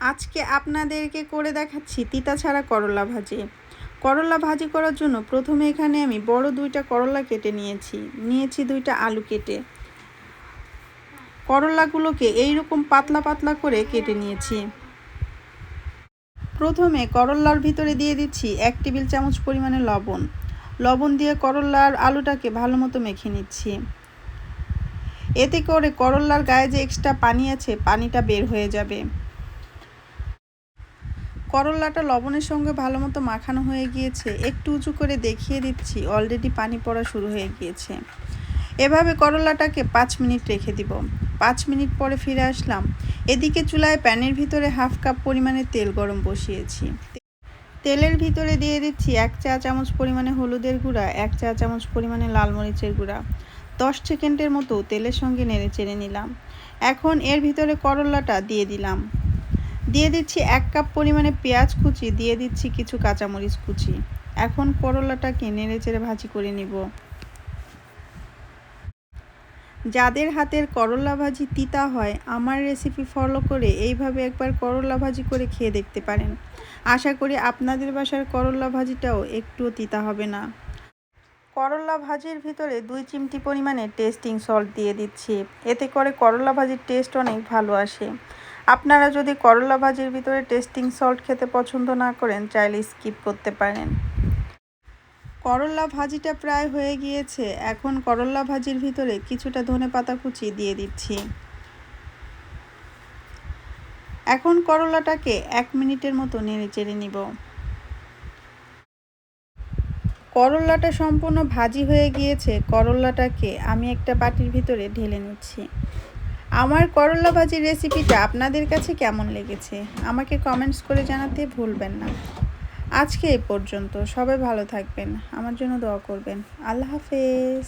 আজকে আপনাদেরকে করে দেখাচ্ছি তিতা ছাড়া করলা ভাজি। করলা ভাজি করার জন্য প্রথমে এখানে আমি বড় 2টা করলা কেটে নিয়েছি 2টা আলু কেটে। করলাগুলোকে এইরকম পাতলা পাতলা করে কেটে নিয়েছি। প্রথমে করলার ভিতরে দিয়ে দিচ্ছি 1 টেবিল চামচ পরিমাণে লবণ দিয়ে করলার আলুটাকে ভালো মতো মেখে নিচ্ছি। এতে করে করলার গায়ে যে এক্সট্রা পানি আছে পানিটা বের হয়ে যাবে। করলাটা লবণের সঙ্গে ভালো মতো মাখানো হয়ে গিয়েছে। একটু উঁচু করে দেখিয়ে দিচ্ছি অলরেডি পানি পড়া শুরু হয়ে গিয়েছে। এভাবে করলাটাকে 5 মিনিট রেখে দিব। 5 মিনিট পরে ফিরে আসলাম। এদিকে চুলায় প্যানের ভিতরে 1/2 কাপ পরিমাণে তেল গরম বসিয়েছি। তেলের ভিতরে দিয়ে দিচ্ছি 1 চা চামচ পরিমাণে হলুদের গুঁড়া, 1 চা চামচ পরিমাণে লাল মরিচের গুঁড়া। 10 সেকেন্ডের মতো তেলের সঙ্গে নেড়ে চেড়ে নিলাম। এখন এর ভিতরে করলাটা দিয়ে দিলাম। দিয়ে দিচ্ছি 1 কাপ পরিমাণে পেঁয়াজ কুচি, দিয়ে দিচ্ছি কিছু কাঁচামরিচ কুচি। এখন করলাটাকে নেড়ে চেড়ে ভাজি করে নিব। যাদের হাতের করলা ভাজি তিতা হয় আমার রেসিপি ফলো করে এইভাবে একবার করলা ভাজি করে খেয়ে দেখতে পারেন। আশা করি আপনাদের বাসার করলা ভাজিটাও একটুও তিতা হবে না। করলা ভাজির ভিতরে 2 চিমটি পরিমাণে টেস্টিং সল্ট দিয়ে দিচ্ছি। এতে করে করলা ভাজির টেস্ট অনেক ভালো আসে। আপনারা যদি করলা ভাজির ভিতরে টেস্টিং সল্ট খেতে পছন্দ না করেন চাইলে স্কিপ করতে পারেন। করলা ভাজিটা প্রায় হয়ে গিয়েছে। এখন করলা ভাজির ভিতরে কিছুটা ধনেপাতা কুচি দিয়ে দিচ্ছি। এখন করলাটাকে 1 মিনিটের মতো নেড়ে চেড়ে নিব। করলাটা সম্পূর্ণ ভাজি হয়ে গিয়েছে। করলাটাকে আমি একটা বাটির ভিতরে ঢেলে নিচ্ছি। আমার করলা ভাজির রেসিপিটা আপনাদের কাছে কেমন লেগেছে আমাকে কমেন্টস করে জানাতে ভুলবেন না। আজকে এই পর্যন্ত। সবাই ভালো থাকবেন, আমার জন্য দোয়া করবেন। আল্লাহ হাফেজ।